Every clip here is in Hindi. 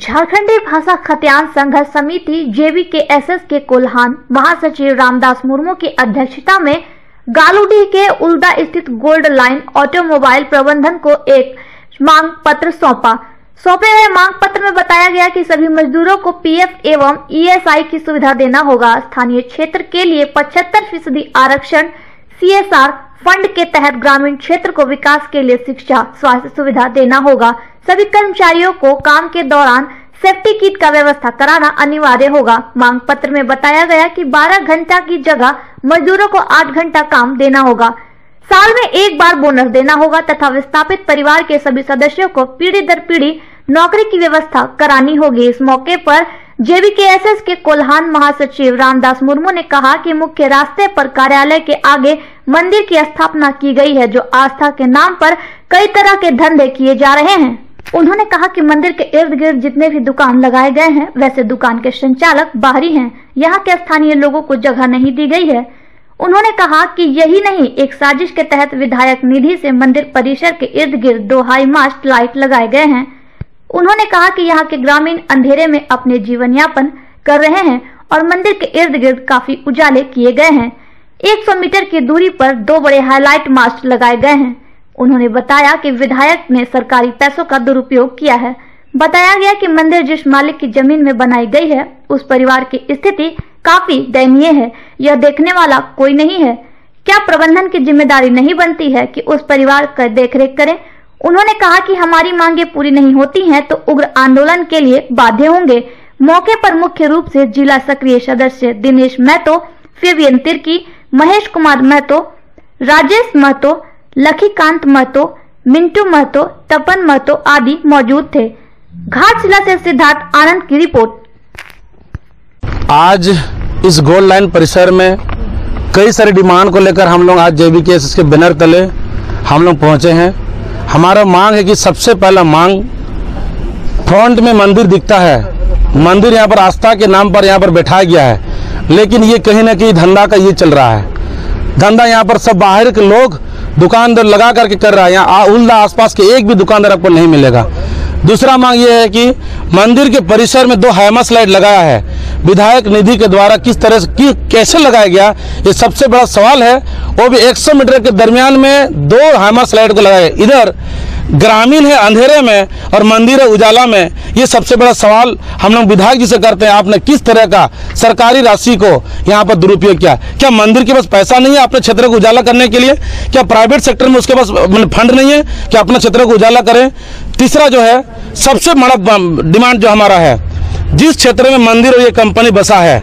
झारखंडी भाषा खतियान संघर्ष समिति JVKSS के कोल्हान महासचिव रामदास मुर्मू की अध्यक्षता में गालूडीह के उल्दा स्थित गोल्ड लाइन ऑटोमोबाइल प्रबंधन को एक मांग पत्र सौंपे गए मांग पत्र में बताया गया कि सभी मजदूरों को PF एवं ESI की सुविधा देना होगा। स्थानीय क्षेत्र के लिए 75% आरक्षण, CSR फंड के तहत ग्रामीण क्षेत्र को विकास के लिए शिक्षा, स्वास्थ्य सुविधा देना होगा। सभी कर्मचारियों को काम के दौरान सेफ्टी किट का व्यवस्था कराना अनिवार्य होगा। मांग पत्र में बताया गया कि 12 घंटा की जगह मजदूरों को 8 घंटा काम देना होगा। साल में एक बार बोनस देना होगा तथा विस्थापित परिवार के सभी सदस्यों को पीढ़ी दर पीढ़ी नौकरी की व्यवस्था करानी होगी। इस मौके पर JVKSS के कोल्हान महासचिव रामदास मुर्मू ने कहा कि मुख्य रास्ते पर कार्यालय के आगे मंदिर की स्थापना की गई है, जो आस्था के नाम पर कई तरह के धंधे किए जा रहे हैं। उन्होंने कहा कि मंदिर के इर्द गिर्द जितने भी दुकान लगाए गए हैं, वैसे दुकान के संचालक बाहरी हैं, यहाँ के स्थानीय लोगों को जगह नहीं दी गई है। उन्होंने कहा कि यही नहीं, एक साजिश के तहत विधायक निधि से मंदिर परिसर के इर्द गिर्द 2 हाई मास्ट लाइट लगाए गए हैं। उन्होंने कहा कि यहाँ के ग्रामीण अंधेरे में अपने जीवन यापन कर रहे हैं और मंदिर के इर्द गिर्द काफी उजाले किए गए हैं। 100 मीटर की दूरी पर 2 बड़े हाईलाइट मास्ट लगाए गए हैं। उन्होंने बताया कि विधायक ने सरकारी पैसों का दुरुपयोग किया है। बताया गया कि मंदिर जिस मालिक की जमीन में बनाई गई है, उस परिवार की स्थिति काफी दयनीय है। यह देखने वाला कोई नहीं है। क्या प्रबंधन की जिम्मेदारी नहीं बनती है कि उस परिवार का देखरेख करें? उन्होंने कहा कि हमारी मांगे पूरी नहीं होती हैं तो उग्र आंदोलन के लिए बाध्य होंगे। मौके पर मुख्य रूप से जिला सक्रिय सदस्य दिनेश महतो, फेबियन तिर्की, महेश कुमार महतो, राजेश महतो, लखीकांत महतो, मिंटू महतो, तपन महतो आदि मौजूद थे। घाटशिला से सिद्धार्थ आनंद की रिपोर्ट। आज इस गोल्ड लाइन परिसर में कई सारी डिमांड को लेकर हम लोग आज JVKSS के बैनर तले हम लोग पहुंचे हैं। हमारा मांग है कि सबसे पहला मांग, फ्रंट में मंदिर दिखता है, मंदिर यहाँ पर आस्था के नाम पर यहाँ पर बैठाया गया है, लेकिन ये कहीं ना कहीं धंधा का ये चल रहा है। धंधा यहाँ पर सब बाहर के लोग दुकानदार लगा करके कर रहा है। यहाँ उल्दा आसपास के एक भी दुकानदार आपको नहीं मिलेगा। दूसरा मांग ये है कि मंदिर के परिसर में 2 हाइमास्ट लाइट लगाया है, विधायक निधि के द्वारा किस तरह से कैसे लगाया गया, ये सबसे बड़ा सवाल है। वो भी 100 मीटर के दरमियान में 2 हाइमास्ट लाइट को लगाया। इधर ग्रामीण है अंधेरे में और मंदिर है उजाला में। ये सबसे बड़ा सवाल हम लोग विधायक जी से करते हैं, आपने किस तरह का सरकारी राशि को यहाँ पर दुरुपयोग किया? क्या मंदिर के पास पैसा नहीं है अपने क्षेत्र को उजाला करने के लिए? क्या प्राइवेट सेक्टर में उसके पास फंड नहीं है कि अपने क्षेत्र को उजाला करें? तीसरा जो है सबसे बड़ा डिमांड जो हमारा है, जिस क्षेत्र में मंदिर और ये कंपनी बसा है,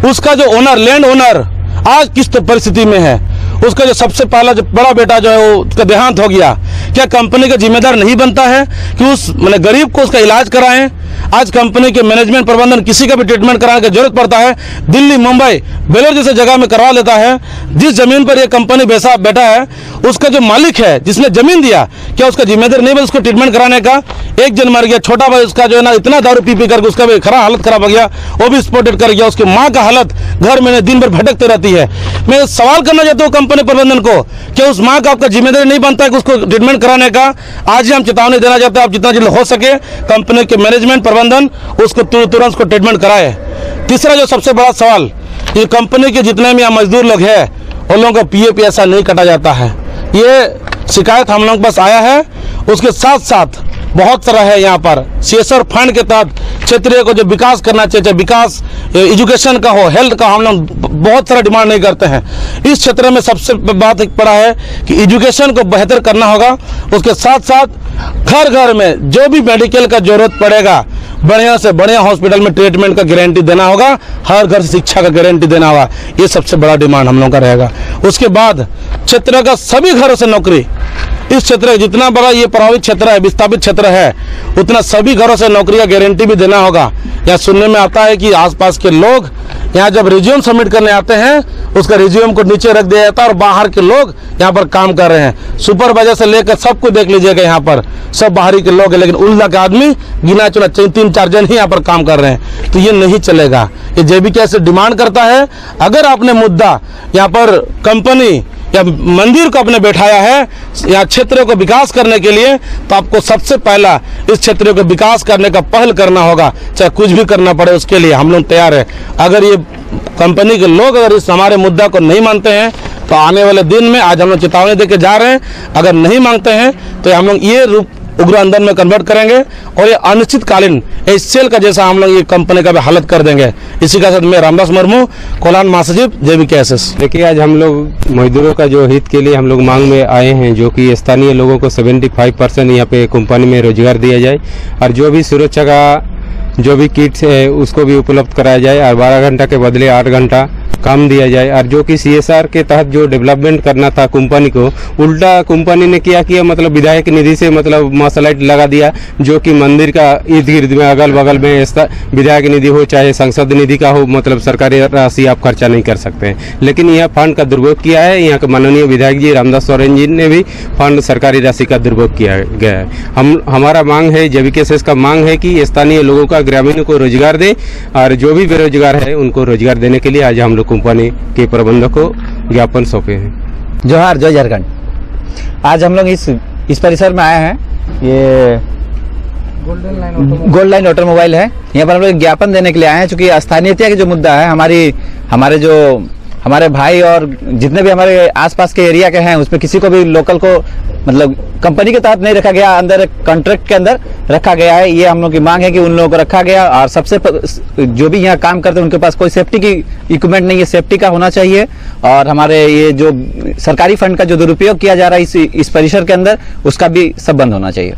उसका जो ओनर, लैंड ओनर आज किस परिस्थिति में है? उसका जो सबसे पहला जो बड़ा बेटा जो है वो उसका देहांत हो गया। क्या कंपनी का जिम्मेदार नहीं बनता है कि उस गरीब को उसका इलाज कराएं? आज कंपनी के मैनेजमेंट प्रबंधन किसी का भी ट्रीटमेंट कराने की जरूरत पड़ता है, दिल्ली, मुंबई, बेलोर जैसे जगह में करवा लेता है। जिस जमीन पर यह कंपनी बैठा है, उसका जो मालिक है, जिसने जमीन दिया, क्या उसका जिम्मेदार नहीं बन उसको ट्रीटमेंट कराने का? एक जन मर गया, छोटा भाई उसका जो है ना इतना दारू पी करके उसका भी हालत खराब हो गया, वो भी स्पॉटेड कर गया। उसकी माँ का हालत घर में दिन भर भटकते रहती है। मैं सवाल करना चाहता हूँ कंपनी प्रबंधन को, क्या उस माँ का आपका जिम्मेदारी नहीं बनता है कि उसको ट्रीटमेंट कराने का? आज ही हम चेतावनी देना चाहते हैं, आप जितना जल्द हो सके कंपनी के मैनेजमेंट प्रबंधन उसको तुरंत उसको ट्रीटमेंट कराए। तीसरा जो सबसे बड़ा सवाल, ये कंपनी के जितने भी यहाँ मजदूर लोग हैं, उन लोगों का PF ऐसा नहीं काटा जाता है। ये शिकायत हम लोग के पास आया है। उसके साथ साथ बहुत सारा है यहाँ पर CSR फंड के तहत क्षेत्रीय को जो विकास करना चाहिए, विकास एजुकेशन का हो, हेल्थ का, हम लोग बहुत सारा डिमांड नहीं करते हैं। इस क्षेत्र में सबसे बात एक पड़ा है कि एजुकेशन को बेहतर करना होगा। उसके साथ साथ घर घर में जो भी मेडिकल का जरूरत पड़ेगा, बढ़िया से बढ़िया हॉस्पिटल में ट्रीटमेंट का गारंटी देना होगा, हर घर से शिक्षा का गारंटी देना होगा। ये सबसे बड़ा डिमांड हम लोग का रहेगा। उसके बाद क्षेत्र का सभी घरों से नौकरी, इस क्षेत्र जितना बड़ा ये प्रभावित क्षेत्र है, विस्थापित क्षेत्र है, उतना सभी घरों से नौकरी का गारंटी भी देना होगा। या सुनने में आता है कि आसपास के लोग यहाँ जब रिज्यूम सबमिट करने आते हैं उसका रिज्यूम को नीचे रख दिया जाता है और बाहर के लोग यहाँ पर काम कर रहे हैं। सुपरवाइजर से लेकर सबको देख लीजिएगा, यहाँ पर सब बाहरी के लोग हैं, लेकिन उल्दा के आदमी गिना चुना 3-4 जन ही यहाँ पर काम कर रहे हैं। तो ये नहीं चलेगा। ये जेबीके से डिमांड करता है, अगर आपने मुद्दा यहाँ पर कंपनी या मंदिर को आपने बैठाया है या क्षेत्रों को विकास करने के लिए, तो आपको सबसे पहला इस क्षेत्रों को विकास करने का पहल करना होगा, चाहे कुछ भी करना पड़े उसके लिए हम लोग तैयार है। अगर ये कंपनी के लोग अगर इस हमारे मुद्दा को नहीं मानते हैं तो आने वाले दिन में, आज हम लोग चेतावनी देके जा रहे हैं, अगर नहीं मांगते हैं तो हम लोग ये रूप उग्र आंदोलन में कन्वर्ट करेंगे और ये अनिश्चितकालीन इस सेल का जैसा हम लोग ये कंपनी का भी हालत कर देंगे। इसी का साथ मैं रामदास मुर्मू, कोल्हान महासचिव जेबीके एसएस। देखिए, आज हम लोग मजदूरों का जो हित के लिए हम लोग मांग में आए हैं, जो कि स्थानीय लोगों को 75% यहाँ पे कंपनी में रोजगार दिया जाए और जो भी सुरक्षा का जो भी किट्स है उसको भी उपलब्ध कराया जाए और 12 घंटा के बदले 8 घंटा काम दिया जाए। और जो कि CSR के तहत जो डेवलपमेंट करना था कंपनी को, उल्टा कंपनी ने क्या किया, मतलब विधायक निधि से मतलब मसलाइट लगा दिया, जो कि मंदिर का इर्द गिर्द में अगल बगल में विधायक निधि हो चाहे सांसद निधि का हो, मतलब सरकारी राशि आप खर्चा नहीं कर सकते हैं। लेकिन यह फंड का दुरुपयोग किया है। यहाँ के माननीय विधायक जी रामदास सोरेन जी ने भी फंड सरकारी राशि का दुरुपयोग किया गया है। हमारा मांग है, जेबीके एसएस का मांग है कि स्थानीय लोगों का, ग्रामीणों को रोजगार दे और जो भी बेरोजगार है उनको रोजगार देने के लिए आज हम लोग कंपनी के प्रबंधक को ज्ञापन सौंपे हैं। जोहार, जय झारखंड। आज हम लोग इस परिसर में आए हैं। ये गोल्ड लाइन ऑटोमोबाइल है। यहाँ पर हम लोग ज्ञापन देने के लिए आए हैं, चूंकि स्थानीयता का जो मुद्दा है, हमारे भाई और जितने भी हमारे आसपास के एरिया के हैं, उसमें किसी को भी लोकल को मतलब कंपनी के तहत नहीं रखा गया, अंदर कॉन्ट्रैक्ट के अंदर रखा गया है। ये हम लोग की मांग है कि उन लोगों को रखा गया और जो भी यहाँ काम करते हैं उनके पास कोई सेफ्टी की इक्विपमेंट नहीं है, सेफ्टी का होना चाहिए। और हमारे ये जो सरकारी फंड का जो दुरुपयोग किया जा रहा है इस परिसर के अंदर, उसका भी सब बंद होना चाहिए।